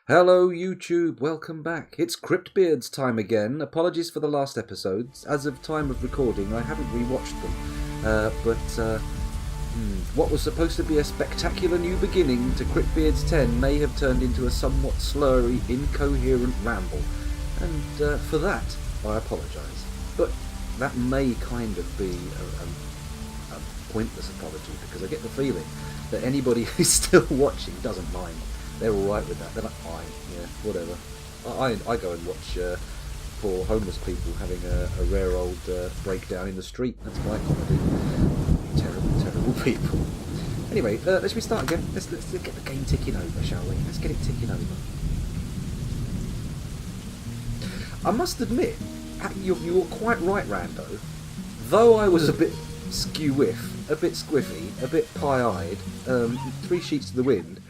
Hello YouTube, welcome back. It's CRYPTBEARDS time again. Apologies for the last episodes. As of time of recording, I haven't rewatched them. What was supposed to be a spectacular new beginning to CRYPTBEARDS 10 may have turned into a somewhat slurry, incoherent ramble. And for that, I apologise. But that may kind of be a pointless apology, because I get the feeling that anybody who's still watching doesn't mind. They're alright with that. They're like, fine, yeah, whatever. I go and watch poor homeless people having a rare old breakdown in the street. That's my comedy. Terrible, terrible people. Anyway, let's restart again. Let's get the game ticking over, shall we? Let's get it ticking over. I must admit, you're quite right, Rando. Though I was a bit skew-whiff, a bit squiffy, a bit pie-eyed, three sheets to the wind,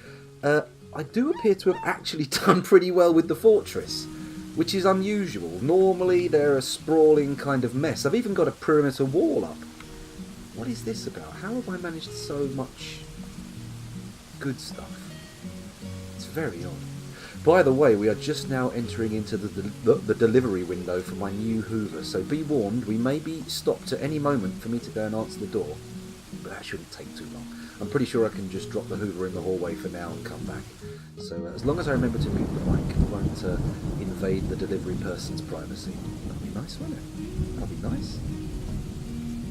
I do appear to have actually done pretty well with the fortress, which is unusual. Normally they're a sprawling kind of mess. I've even got a perimeter wall up. What is this about? How have I managed so much good stuff? It's very odd. By the way, we are just now entering into the delivery window for my new Hoover, so be warned, we may be stopped at any moment for me to go and answer the door. But that shouldn't take too long. I'm pretty sure I can just drop the Hoover in the hallway for now and come back. So as long as I remember to mute the mic, I won't invade the delivery person's privacy. That'll be nice, won't it? That'll be nice.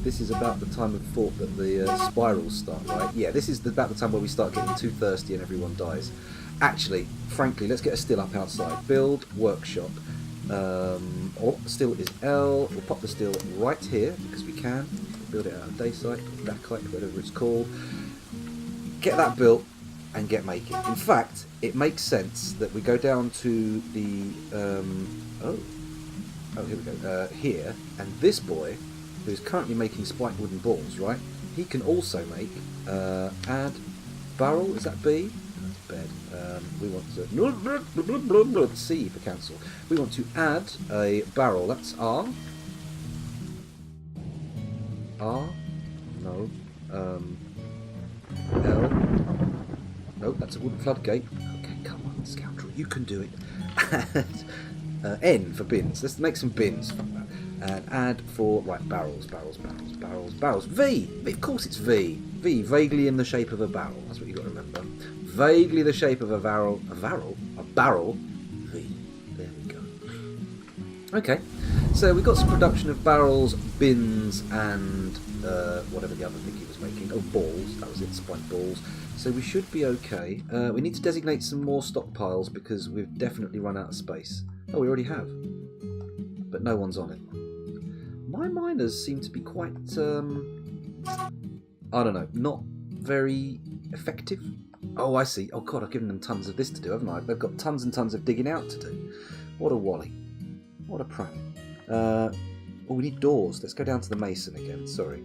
This is about the time of thought that the spirals start, right? Yeah, this is about the time where we start getting too thirsty and everyone dies. Actually, frankly, let's get a still up outside. Build, workshop. Still is L. We'll pop the still right here, because we can. Build it out of day site, back height, whatever it's called. Get that built and get making. In fact, it makes sense that we go down to the here we go, here, and this boy, who's currently making spiked wooden balls, right? He can also make add barrel. Is that B? That's bed. We want to C for cancel. We want to add a barrel. That's R. R. No. L. No, that's a wooden floodgate. Okay, come on, scoundrel, you can do it. And N for bins. Let's make some bins. And add for barrels. V. Of course, it's V. V, vaguely in the shape of a barrel. That's what you got to remember. Vaguely the shape of a barrel. A barrel. V. There we go. Okay. So we've got some production of barrels, bins, and whatever the other thing he was making. Oh, balls. That was it, spiked balls. So we should be okay. We need to designate some more stockpiles because we've definitely run out of space. Oh, we already have. But no one's on it. My miners seem to be quite, I don't know, not very effective. Oh, I see. Oh, God, I've given them tons of this to do, haven't I? They've got tons and tons of digging out to do. What a wally. What a prank. Oh, we need doors. Let's go down to the mason again. Sorry.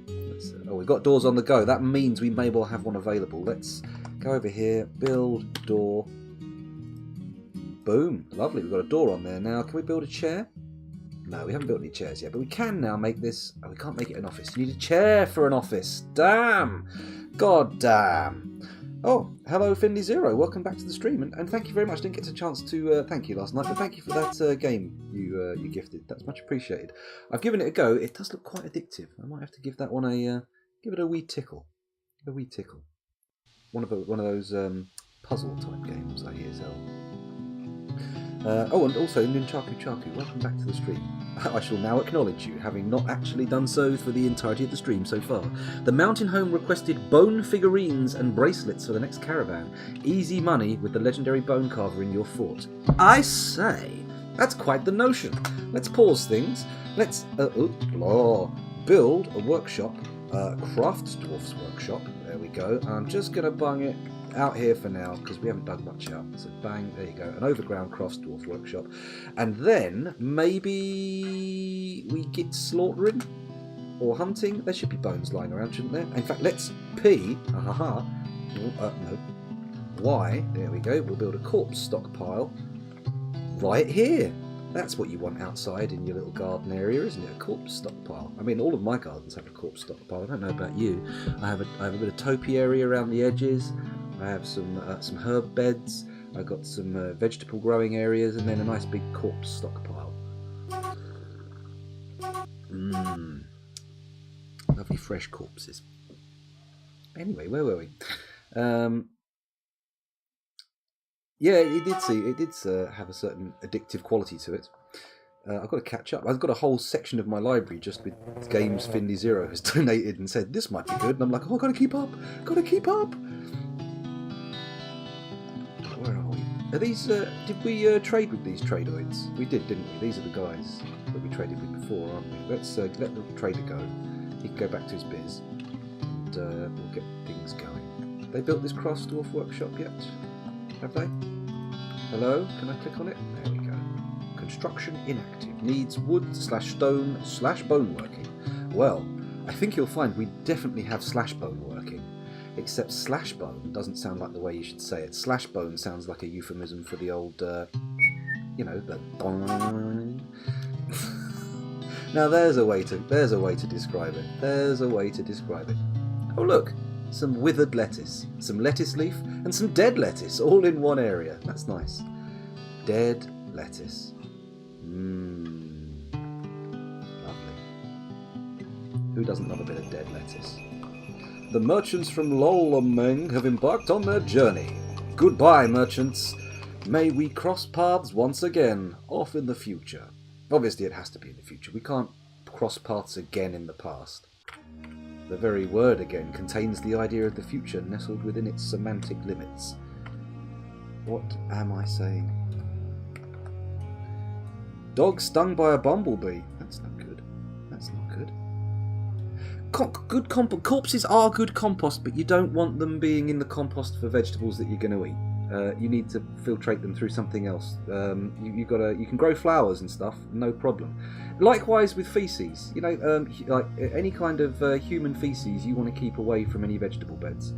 Oh, we've got doors on the go. That means we may well have one available. Let's go over here. Build door. Boom. Lovely. We've got a door on there now. Can we build a chair? No, we haven't built any chairs yet, but we can now make this. Oh, we can't make it an office. You need a chair for an office. Damn. God damn. Oh, hello Finley Zero. Welcome back to the stream, and thank you very much. Didn't get a chance to thank you last night, but thank you for that game you gifted. That's much appreciated. I've given it a go. It does look quite addictive. I might have to give that one give it a wee tickle. A wee tickle. One of those puzzle type games, I hear so. Oh, and also Nunchaku Chaku, welcome back to the stream. I shall now acknowledge you, having not actually done so for the entirety of the stream so far. The Mountain Home requested bone figurines and bracelets for the next caravan. Easy money with the legendary bone carver in your fort. I say, that's quite the notion. Let's pause things. Let's build a workshop, Crafts Dwarf's workshop. There we go. I'm just going to bung it out here for now because we haven't dug much out. So bang, there you go, an overground Crafts Dwarf workshop, and then maybe we get slaughtering or hunting. There should be bones lying around, shouldn't there? In fact, let's P. No. Y. There we go. We'll build a corpse stockpile right here. That's what you want outside in your little garden area, isn't it? A corpse stockpile. I mean, all of my gardens have a corpse stockpile. I don't know about you. I have a bit of topiary around the edges. I have some herb beds. I've got some vegetable growing areas, and then a nice big corpse stockpile. Lovely fresh corpses. Anyway, where were we? Yeah, it did have a certain addictive quality to it. I've got to catch up. I've got a whole section of my library just with games Finley Zero has donated and said this might be good, and I'm like, oh, I've got to keep up. Where are we? Are these? Did we trade with these tradoids? We did, didn't we? These are the guys that we traded with before, aren't we? Let's let the trader go. He can go back to his biz, and we'll get things going. They built this craft dwarf workshop yet? Have they? Hello? Can I click on it? There we go. Construction inactive. Needs wood/stone/bone working. Well, I think you'll find we definitely have /bone working. Except /bone doesn't sound like the way you should say it. /bone sounds like a euphemism for the old, the boing. Now there's a way to describe it. Oh look, some withered lettuce, some lettuce leaf, and some dead lettuce all in one area. That's nice. Dead lettuce. Lovely. Who doesn't love a bit of dead lettuce? The merchants from Lolameng have embarked on their journey. Goodbye, merchants. May we cross paths once again, off in the future. Obviously it has to be in the future. We can't cross paths again in the past. The very word again contains the idea of the future nestled within its semantic limits. What am I saying? Dog stung by a bumblebee. That's not good. Corpses are good compost, but you don't want them being in the compost for vegetables that you're going to eat. You need to filtrate them through something else. You can grow flowers and stuff, no problem. Likewise with feces, like any kind of human feces, you want to keep away from any vegetable beds.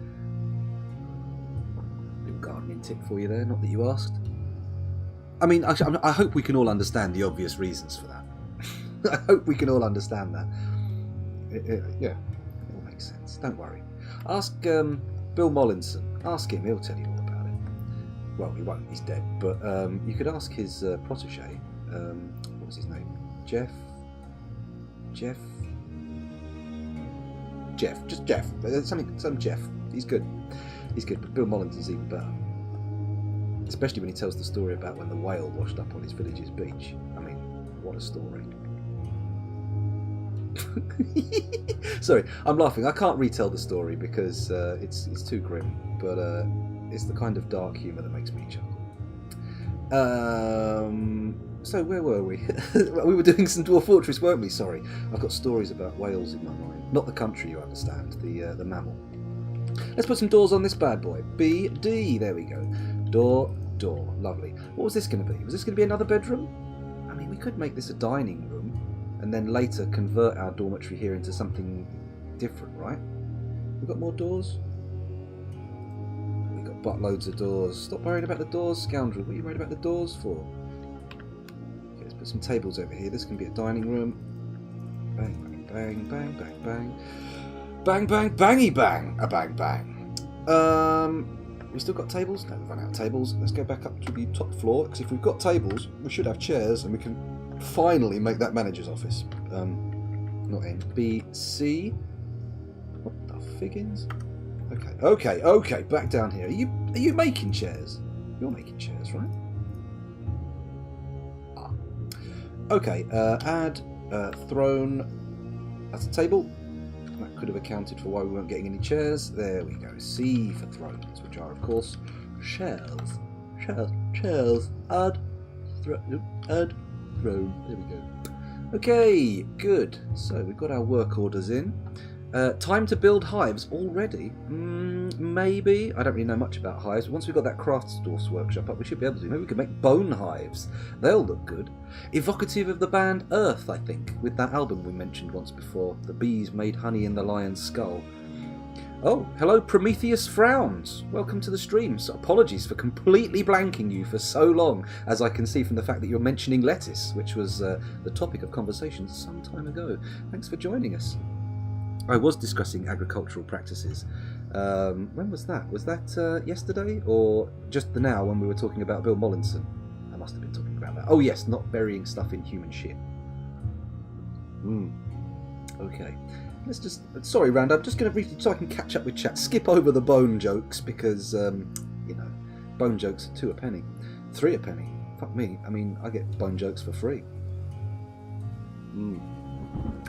Little gardening tip for you there, not that you asked. I mean, I hope we can all understand the obvious reasons for that. I hope we can all understand that. Yeah, it all makes sense. Don't worry. Ask Bill Mollinson. Ask him; he'll tell you all about it. Well, he won't. He's dead. But you could ask his protege. What was his name? Jeff. Just Jeff. Some Jeff. He's good. But Bill Mollinson's even better. Especially when he tells the story about when the whale washed up on his village's beach. I mean, what a story. Sorry, I'm laughing. I can't retell the story because it's too grim, but it's the kind of dark humour that makes me chuckle. So where were we? We were doing some Dwarf Fortress, weren't we? Sorry, I've got stories about whales in my mind. Not the country, you understand, the mammal. Let's put some doors on this bad boy. BD, there we go. Door, lovely. What was this going to be? Was this going to be another bedroom? I mean, we could make this a dining room and then later convert our dormitory here into something different, right? We've got more doors? We've got buttloads of doors. Stop worrying about the doors, scoundrel. What are you worried about the doors for? Okay, let's put some tables over here. This can be a dining room. Bang, bang, bang, bang, bang, bang. Bang, bang, bangy bang. A bang, bang. We still got tables? No, we've run out of tables. Let's go back up to the top floor, because if we've got tables, we should have chairs, and we can finally make that manager's office. Not N. B, C. What the figgins? Okay. Back down here. Are you making chairs? You're making chairs, right? Ah. Okay. Add throne. That's a table. That could have accounted for why we weren't getting any chairs. There we go. C for thrones, which are of course shells. Chairs. Add throne. There we go. Okay, good. So we've got our work orders in. Time to build hives already? Maybe. I don't really know much about hives. Once we've got that craftsdwarf's workshop up, we should be able to. Maybe we could make bone hives. They'll look good. Evocative of the band Earth, I think, with that album we mentioned once before. The bees made honey in the lion's skull. Oh, hello Prometheus Frowns. Welcome to the stream. So apologies for completely blanking you for so long, as I can see from the fact that you're mentioning lettuce, which was the topic of conversation some time ago. Thanks for joining us. I was discussing agricultural practices When was that? Was that yesterday or just the now when we were talking about Bill Mollinson? I must have been talking about that. Oh yes, not burying stuff in human shit. Okay. Let's just... Sorry, Rand, I'm just going to briefly, so I can catch up with chat, skip over the bone jokes because, you know, bone jokes are 2 a penny. 3 a penny. Fuck me. I mean, I get bone jokes for free.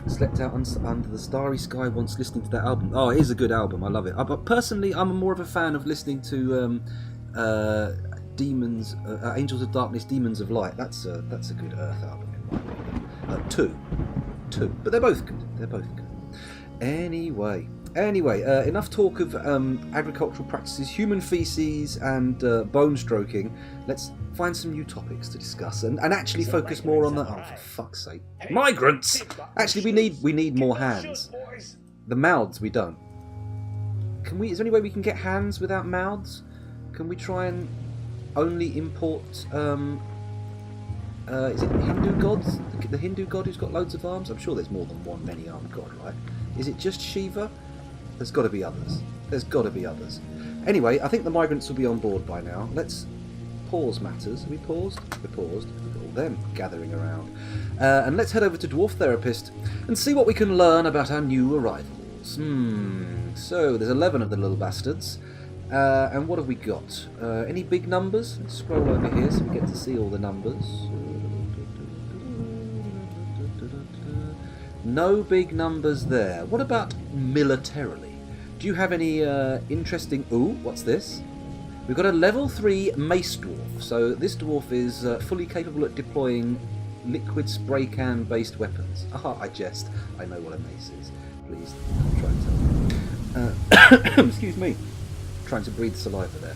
Slept out under the starry sky once listening to that album. Oh, it is a good album. I love it. But personally, I'm more of a fan of listening to Demons, Angels of Darkness, Demons of Light. That's a good Earth album in my opinion. Two. But they're both good. They're both good. Anyway, enough talk of agricultural practices, human feces, and bone stroking. Let's find some new topics to discuss and actually focus more on the... Oh, for fuck's sake. Migrants! Actually, we need more hands. The mouths, we don't. Can we... Is there any way we can get hands without mouths? Can we try and only import... is it Hindu gods? The Hindu god who's got loads of arms? I'm sure there's more than one many-armed god, right? Is it just Shiva? There's got to be others. There's got to be others. Anyway, I think the migrants will be on board by now. Let's pause matters. Have we paused? We're paused. Look at all them gathering around. And let's head over to Dwarf Therapist and see what we can learn about our new arrivals. So, there's 11 of the little bastards. And what have we got? Any big numbers? Let's scroll over here so we get to see all the numbers. No big numbers there. What about militarily? Do you have any interesting... Ooh, what's this? We've got a level 3 mace dwarf. So this dwarf is fully capable at deploying liquid spray can based weapons. Aha, I jest. I know what a mace is. Please, don't try and tell me. Excuse me. Trying to breathe saliva there.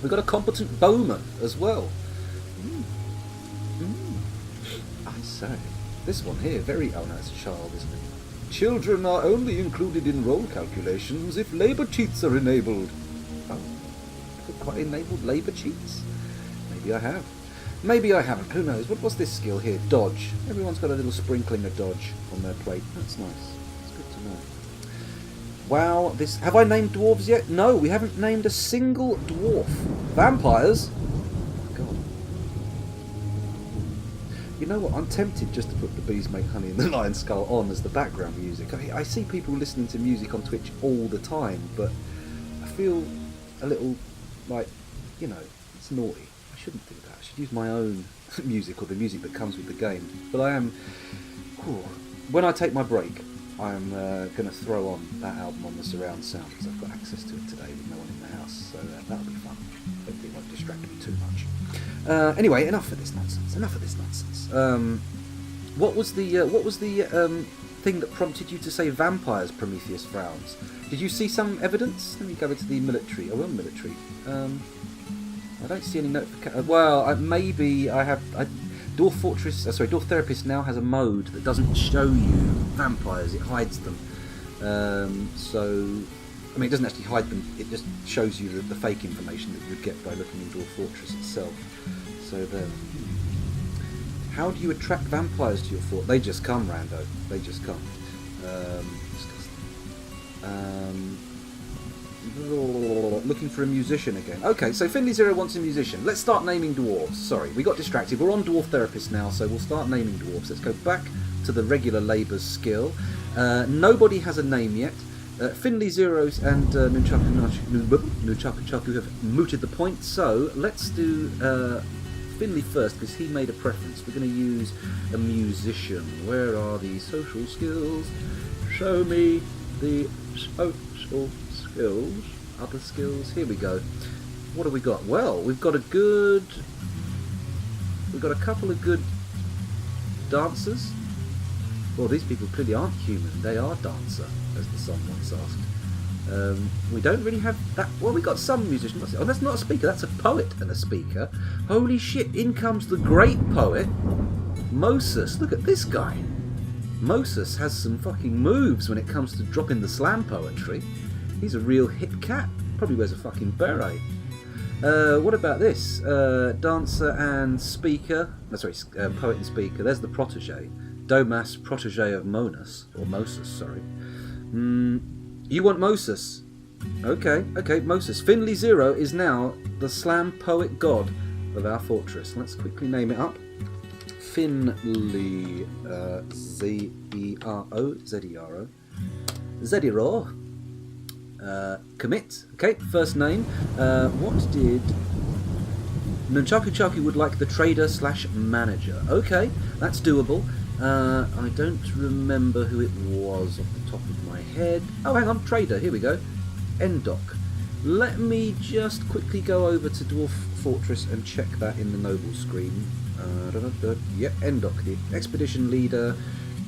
We've got a competent bowman as well. I say. This one here, very... Oh no, it's a child, isn't it? Children are only included in roll calculations if labour cheats are enabled. Oh, I've quite enabled labour cheats? Maybe I have. Maybe I haven't. Who knows? What's this skill here? Dodge. Everyone's got a little sprinkling of dodge on their plate. That's nice. It's good to know. Wow, this... Have I named dwarves yet? No, we haven't named a single dwarf. Vampires? God. You know what? I'm tempted just to put The Bees Make Honey and the Lion Skull on as the background music. I see people listening to music on Twitch all the time, but I feel a little like, you know, it's naughty. I shouldn't do that. I should use my own music or the music that comes with the game. But I am... When I take my break, I'm going to throw on that album on the surround sound because I've got access to it today with no one in the house, so that'll be fun. Hopefully it won't distract me too much. Anyway, enough of this nonsense. What was the thing that prompted you to say vampires? Prometheus frowns. Did you see some evidence? Let me go into the military. Oh, well, military. I don't see any notification. Well, maybe I have. Dwarf Fortress. Dwarf Therapist now has a mode that doesn't show you vampires. It hides them. I mean, it doesn't actually hide them. It just shows you the fake information that you would get by looking in Dwarf Fortress itself. So there. How do you attract vampires to your fort? They just come, Rando. They just come. Looking for a musician again. Okay, so Finley Zero wants a musician. Let's start naming dwarves. Sorry, we got distracted. We're on Dwarf Therapist now, so we'll start naming dwarves. Let's go back to the regular labour's skill. Nobody has a name yet. Finley Zeros and Nunchaku have mooted the point, so let's do Finley first because he made a preference. We're going to use a musician. Where are the social skills? Show me the social skills. Other skills. Here we go. What have we got? Well, we've got a couple of good dancers. Well, these people clearly aren't human. They are dancer, as the song once asked. We don't really have that. Well, we got some musicians. Oh, that's not a speaker. That's a poet and a speaker. Holy shit! In comes the great poet, Moses. Look at this guy. Moses has some fucking moves when it comes to dropping the slam poetry. He's a real hip cat. Probably wears a fucking beret. What about this? Dancer and speaker. Poet and speaker. There's the protege. Domas, protege of Monas. Or Moses, sorry. You want Moses? Okay, Moses. Finley Zero is now the slam poet god of our fortress. Let's quickly name it up. Finley, Z-E-R-O, Z-E-R-O. Zediro. Commit. Okay, first name. What did... Nunchaku Chaku would like the trader/manager. Okay, that's doable. I don't remember who it was off the top of my head. Oh, hang on, trader, here we go. Endok. Let me just quickly go over to Dwarf Fortress and check that in the noble screen. Yep, Endok, the expedition leader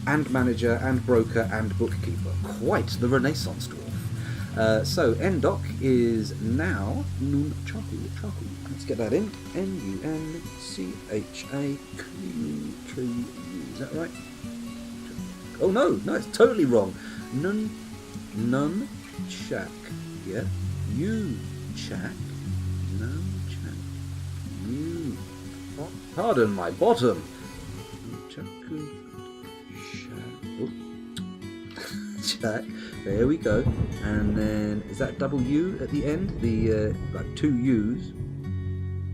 and manager and broker and bookkeeper. Quite the Renaissance dwarf. So Endok is now Nunchaku. Let's get that in. Nunchaku. Is that right? Oh no, it's totally wrong. Nunchak. Yeah. Chak. Nunchak. Pardon my bottom. Nunchaku. Chak. There we go. And then is that double U at the end? The like two U's.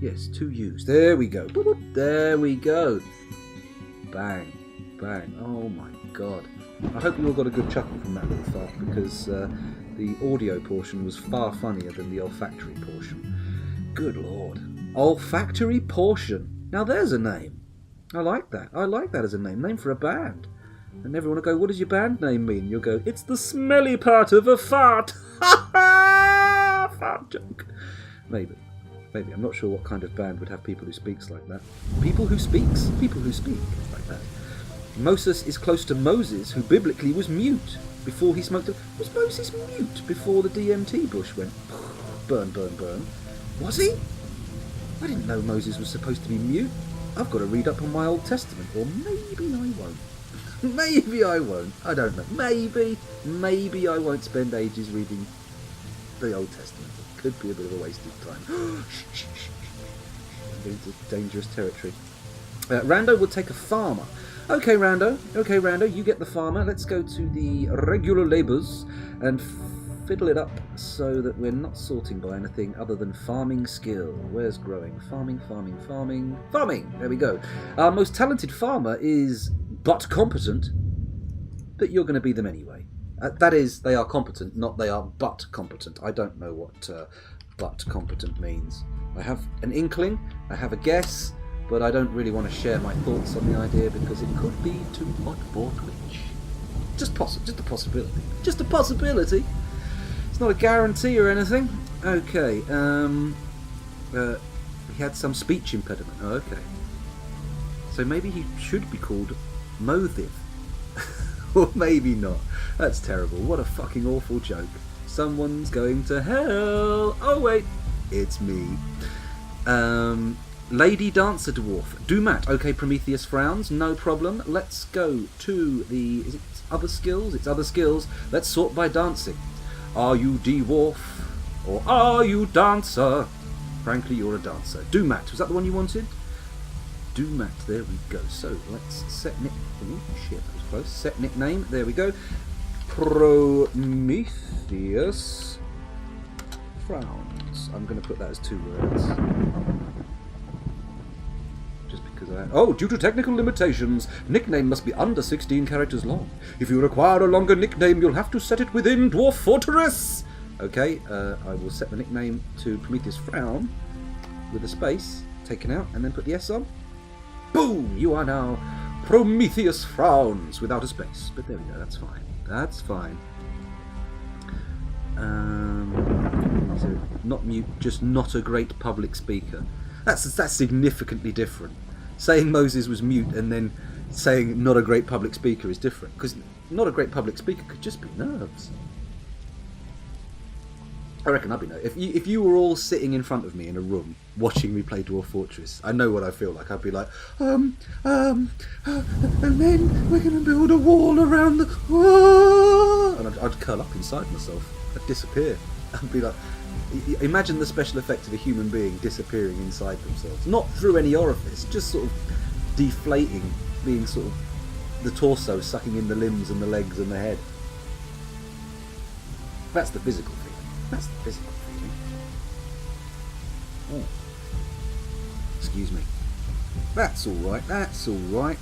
Yes, two U's. There we go. There we go. Bang. Bang. Oh my god. I hope you all got a good chuckle from that little fart, because the audio portion was far funnier than the olfactory portion. Good lord. Olfactory portion. Now there's a name. I like that. I like that as a name. Name for a band. And everyone will go, what does your band name mean? You'll go, it's the smelly part of a fart. Ha ha! Fart joke. Maybe. I'm not sure what kind of band would have people who speaks like that. People who speak like that. Moses is close to Moses, who biblically was mute before he smoked. Was Moses mute before the DMT bush went burn, burn, burn? Was he? I didn't know Moses was supposed to be mute. I've got to read up on my Old Testament, or maybe I won't. Maybe I won't. I don't know. Maybe I won't spend ages reading the Old Testament. It could be a bit of a waste of time. I'm into dangerous territory. Rando will take a farmer. Okay, Rando, you get the farmer. Let's go to the regular labours and fiddle it up so that we're not sorting by anything other than farming skill. Where's growing? Farming. There we go. Our most talented farmer is but competent, but you're going to be them anyway. That is, they are competent, not they are but competent. I don't know what but competent means. I have an inkling, I have a guess, but I don't really want to share my thoughts on the idea because it could be too hot for Twitch. Just a possibility. Just a possibility. It's not a guarantee or anything. Okay, he had some speech impediment. Oh, okay. So maybe he should be called Mothiv. Or maybe not. That's terrible. What a fucking awful joke. Someone's going to hell. Oh wait, it's me. Lady Dancer Dwarf. Dumat. Okay, Prometheus frowns. No problem. Let's go to the... Is it other skills? It's other skills. Let's sort by dancing. Are you dwarf? Or are you dancer? Frankly, you're a dancer. Dumat. Was that the one you wanted? Dumat. There we go. So, let's set nick... Oh, shit, that was close. Set nickname. There we go. Prometheus frowns. I'm going to put that as 2 words. Oh, due to technical limitations, nickname must be under 16 characters long. If you require a longer nickname, you'll have to set it within Dwarf Fortress. Okay, I will set the nickname to Prometheus Frown with a space taken out and then put the S on. Boom! You are now Prometheus Frowns without a space. But there we go, that's fine. That's fine. So not mute, just not a great public speaker. That's significantly different. Saying Moses was mute and then saying not a great public speaker is different, because not a great public speaker could just be nerves. I reckon I'd be nervous. If you were all sitting in front of me in a room watching me play Dwarf Fortress, I know what I feel like. I'd be like, and then we're going to build a wall around the... And I'd curl up inside myself. I'd disappear. I'd be like... Imagine the special effect of a human being disappearing inside themselves. Not through any orifice, just sort of deflating, being sort of the torso sucking in the limbs and the legs and the head. That's the physical thing. That's the physical feeling. Oh. Excuse me. That's alright, that's alright.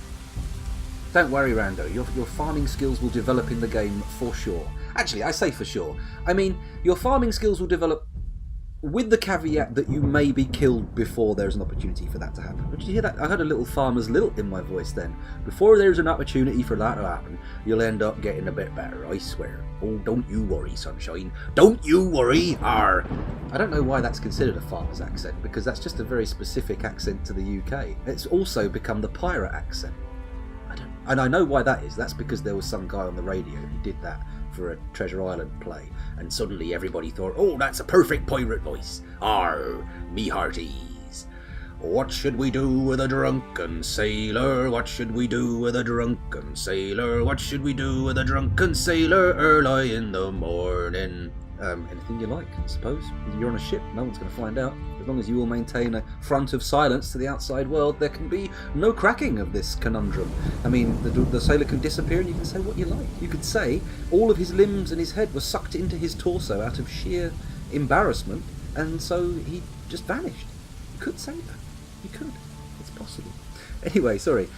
Don't worry, Rando, your farming skills will develop in the game for sure. Actually, I say for sure. I mean, your farming skills will develop with the caveat that you may be killed before there's an opportunity for that to happen. But did you hear that? I heard a little farmer's lilt in my voice then. Before there's an opportunity for that to happen, you'll end up getting a bit better, I swear. Oh, don't you worry, sunshine. Don't you worry, Arr. I don't know why that's considered a farmer's accent, because that's just a very specific accent to the UK. It's also become the pirate accent. And I know why that is. That's because there was some guy on the radio who did that for a Treasure Island play, and suddenly everybody thought, oh, that's a perfect pirate voice. Arr, me hearties. What should we do with a drunken sailor? What should we do with a drunken sailor? What should we do with a drunken sailor early in the morning? Anything you like, I suppose. You're on a ship, no one's going to find out. As long as you all maintain a front of silence to the outside world, there can be no cracking of this conundrum. I mean, the sailor can disappear and you can say what you like. You could say all of his limbs and his head were sucked into his torso out of sheer embarrassment, and so he just vanished. You could say that. You could. It's possible. Anyway, sorry.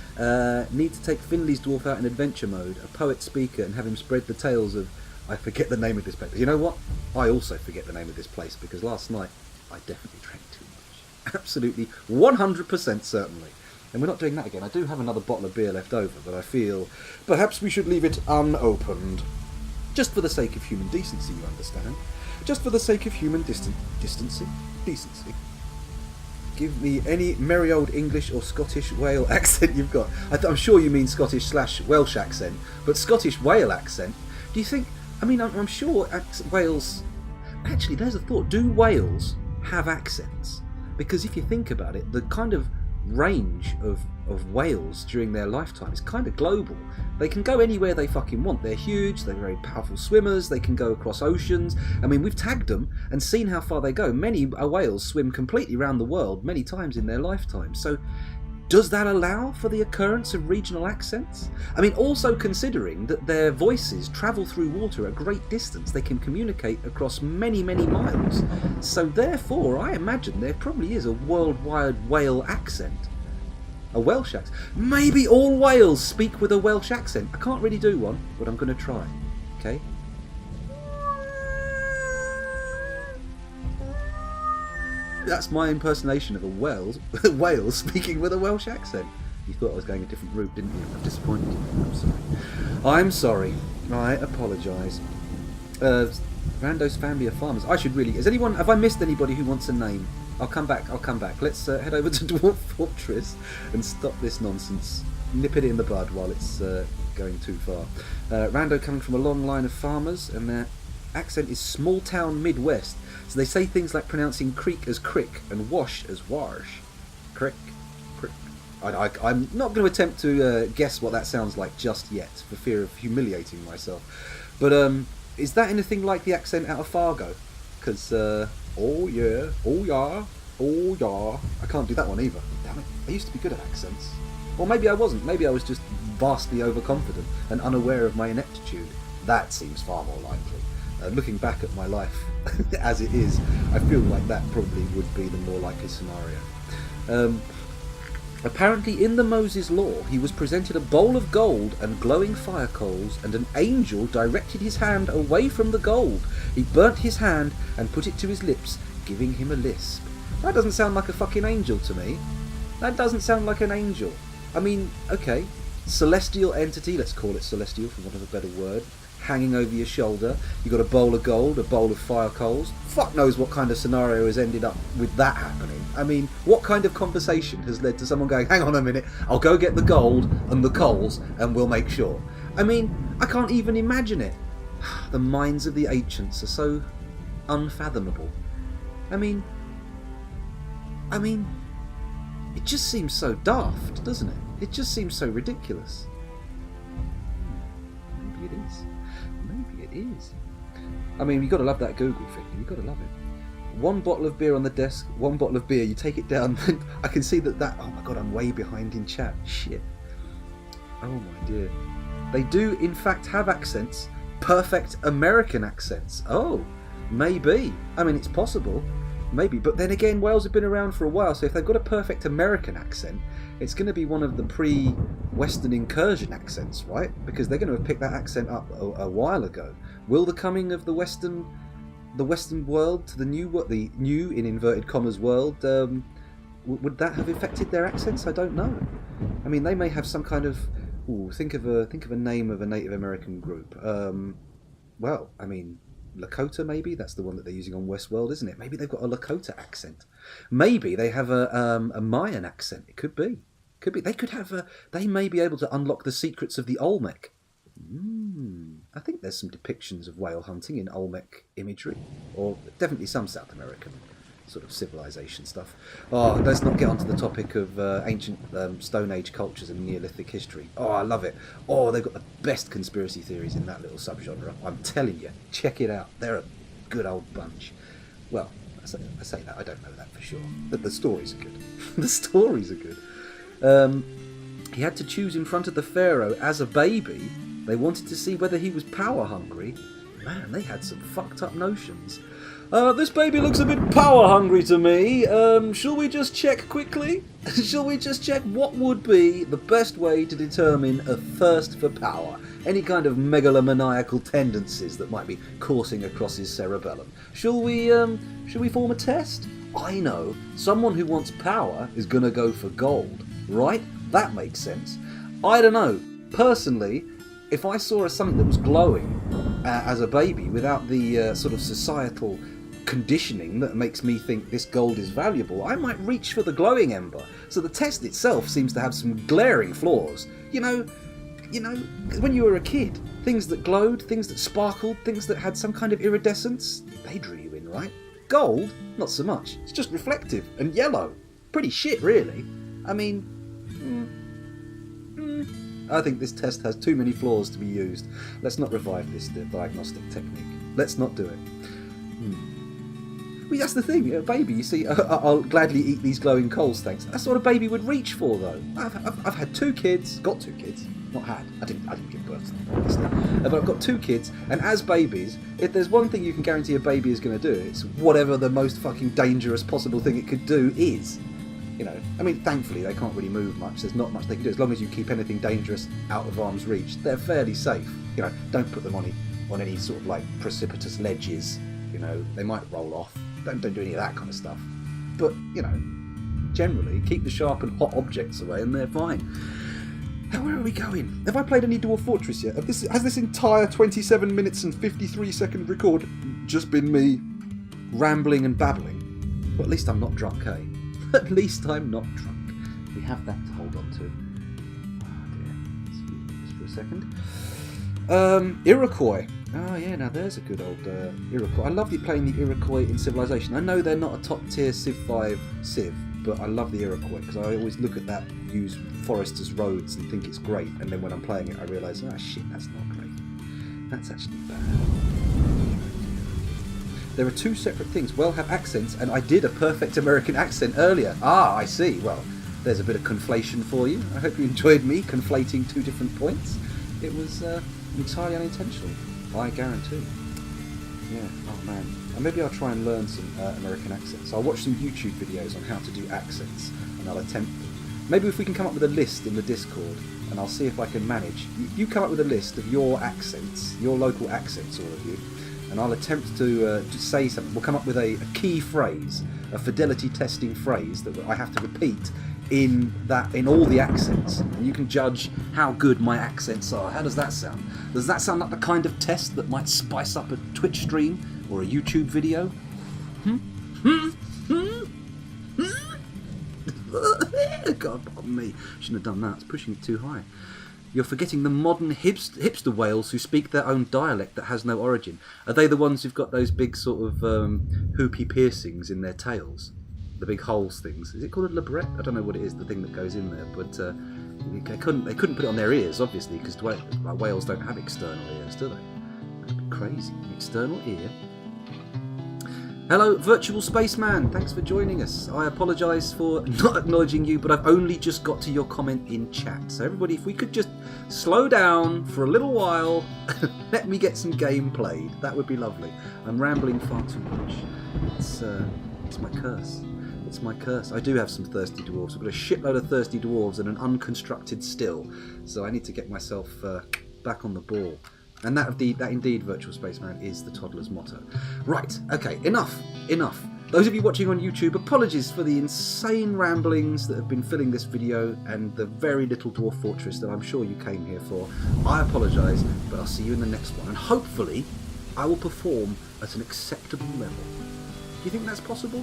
Need to take Finley's dwarf out in adventure mode, a poet speaker, and have him spread the tales of... I forget the name of this place. You know what? I also forget the name of this place, because last night I definitely drank too much. Absolutely, 100% certainly. And we're not doing that again. I do have another bottle of beer left over, but I feel perhaps we should leave it unopened. Just for the sake of human decency, you understand? Just for the sake of human decency. Give me any merry old English or Scottish Wale accent you've got. I'm sure you mean Scottish/Welsh accent, but Scottish Wale accent? Do you think... I mean, I'm sure Wales... Actually, there's a thought. Do whales have accents? Because if you think about it, the kind of range of whales during their lifetime is kind of global. They can go anywhere they fucking want. They're huge, they're very powerful swimmers, they can go across oceans. I mean, we've tagged them and seen how far they go. Many whales swim completely around the world many times in their lifetime. So does that allow for the occurrence of regional accents? I mean, also considering that their voices travel through water at great distance, they can communicate across many, many miles. So therefore, I imagine there probably is a worldwide whale accent. A Welsh accent. Maybe all whales speak with a Welsh accent. I can't really do one, but I'm going to try. Okay? That's my impersonation of a whale speaking with a Welsh accent. You thought I was going a different route, didn't you? I've disappointed you. I'm sorry. I apologise. Rando's family of farmers. I should really... Have I missed anybody who wants a name? I'll come back. Let's head over to Dwarf Fortress and stop this nonsense. Nip it in the bud while it's going too far. Rando coming from a long line of farmers, and their accent is small town Midwest. So they say things like pronouncing creek as crick and wash as wash. Crick. I'm not going to attempt to guess what that sounds like just yet, for fear of humiliating myself. But is that anything like the accent out of Fargo? Because, oh yeah, I can't do that one either. Damn it, I used to be good at accents. Or maybe I wasn't. Maybe I was just vastly overconfident and unaware of my ineptitude. That seems far more likely. Looking back at my life as it is, I feel like that probably would be the more likely scenario. Apparently in the Moses Law, he was presented a bowl of gold and glowing fire coals, and an angel directed his hand away from the gold. He burnt his hand and put it to his lips, giving him a lisp. That doesn't sound like a fucking angel to me. That doesn't sound like an angel. I mean, okay, celestial entity, let's call it celestial for want of a better word, hanging over your shoulder. You got a bowl of gold, a bowl of fire coals. Fuck knows what kind of scenario has ended up with that happening. I mean, what kind of conversation has led to someone going, hang on a minute, I'll go get the gold and the coals and we'll make sure. I mean, I can't even imagine it. The minds of the ancients are so unfathomable. I mean, it just seems so daft, doesn't it? It just seems so ridiculous. Maybe it is. Is. I mean, you got to love that Google thing. You got to love it. One bottle of beer on the desk, one bottle of beer. You take it down. I can see that. Oh my god, I'm way behind in chat. Shit. Oh my dear. They do in fact have accents. Perfect American accents. Oh, Maybe. I mean, it's possible. Maybe. But then again, Wales have been around for a while, so if they've got a perfect American accent, it's going to be one of the pre-Western incursion accents, right? Because they're going to have picked that accent up a while ago. Will the coming of the Western world to the new in inverted commas world, would that have affected their accents? I don't know. I mean, they may have some kind of... think of a name of a Native American group. Well, I mean, Lakota maybe? That's the one that they're using on Westworld, isn't it? Maybe they've got a Lakota accent. Maybe they have a Mayan accent. It could be. They could have they may be able to unlock the secrets of the Olmec. I think there's some depictions of whale hunting in Olmec imagery, or definitely some South American sort of civilization stuff. Oh, let's not get onto the topic of ancient Stone Age cultures and Neolithic history. Oh, I love it. Oh, they've got the best conspiracy theories in that little subgenre. I'm telling you, check it out. They're a good old bunch. Well, I say that, I don't know that for sure. But the stories are good. The stories are good. He had to choose in front of the pharaoh as a baby. They wanted to see whether he was power hungry. Man, they had some fucked up notions. This baby looks a bit power hungry to me. Shall we just check quickly? Shall we just check what would be the best way to determine a thirst for power? Any kind of megalomaniacal tendencies that might be coursing across his cerebellum. Shall we form a test? I know. Someone who wants power is going to go for gold, right? That makes sense. I don't know. Personally, if I saw something that was glowing as a baby without the sort of societal conditioning that makes me think this gold is valuable, I might reach for the glowing ember. So the test itself seems to have some glaring flaws. You know, when you were a kid, things that glowed, things that sparkled, things that had some kind of iridescence, they drew you in, right? Gold, not so much. It's just reflective and yellow. Pretty shit, really. I mean, I think this test has too many flaws to be used. Let's not revive this diagnostic technique. Let's not do it. Well, that's the thing. A baby, you see, I'll gladly eat these glowing coals, thanks. That's what a baby would reach for, though. I've had 2 kids, got 2 kids. Not had. I didn't give birth to them, obviously. But I've got 2 kids, and as babies, if there's one thing you can guarantee a baby is going to do, it's whatever the most fucking dangerous possible thing it could do is. You know, I mean, thankfully they can't really move much. There's not much they can do. As long as you keep anything dangerous out of arm's reach, they're fairly safe. You know, don't put them on any sort of like precipitous ledges. You know, they might roll off. Don't do any of that kind of stuff. But you know, generally keep the sharp and hot objects away, and they're fine. Now, where are we going? Have I played any Dwarf Fortress yet? Has this entire 27 minutes and 53 second record just been me rambling and babbling? Well, at least I'm not drunk, eh? At least I'm not drunk. We have that to hold on to. Oh dear. Just for a second. Iroquois. Oh yeah, now there's a good old Iroquois. I love playing the Iroquois in Civilization. I know they're not a top tier Civ 5 Civ, but I love the Iroquois because I always look at that, use forest as roads and think it's great, and then when I'm playing it I realise, oh shit, that's not great. That's actually bad. There are 2 separate things. Well, have accents, and I did a perfect American accent earlier. Ah, I see. Well, there's a bit of conflation for you. I hope you enjoyed me conflating 2 different points. It was entirely unintentional, I guarantee. Yeah, oh man. And maybe I'll try and learn some American accents. I'll watch some YouTube videos on how to do accents, and I'll attempt them. Maybe if we can come up with a list in the Discord, and I'll see if I can manage. You come up with a list of your accents, your local accents, all of you, and I'll attempt to say something. We'll come up with a key phrase, a fidelity testing phrase that I have to repeat in all the accents, and you can judge how good my accents are. How does that sound? Does that sound like the kind of test that might spice up a Twitch stream or a YouTube video? God, pardon me. Shouldn't have done that. It's pushing it too high. You're forgetting the modern hipster whales who speak their own dialect that has no origin. Are they the ones who've got those big sort of hoopy piercings in their tails? The big holes things. Is it called a labret? I don't know what it is, the thing that goes in there. But they couldn't put it on their ears, obviously, because whales don't have external ears, do they? That'd be crazy. An external ear. Hello, Virtual Spaceman. Thanks for joining us. I apologise for not acknowledging you, but I've only just got to your comment in chat. So everybody, if we could just slow down for a little while, let me get some game played. That would be lovely. I'm rambling far too much. It's my curse. It's my curse. I do have some thirsty dwarves. I've got a shitload of thirsty dwarves and an unconstructed still. So I need to get myself back on the ball. And that indeed, Virtual Spaceman, is the toddler's motto. Right, okay, enough. Those of you watching on YouTube, apologies for the insane ramblings that have been filling this video and the very little dwarf fortress that I'm sure you came here for. I apologise, but I'll see you in the next one. And hopefully, I will perform at an acceptable level. Do you think that's possible?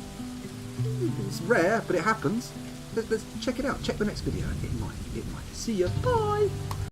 It's rare, but it happens. Let's check it out. Check the next video. It might. See ya. Bye.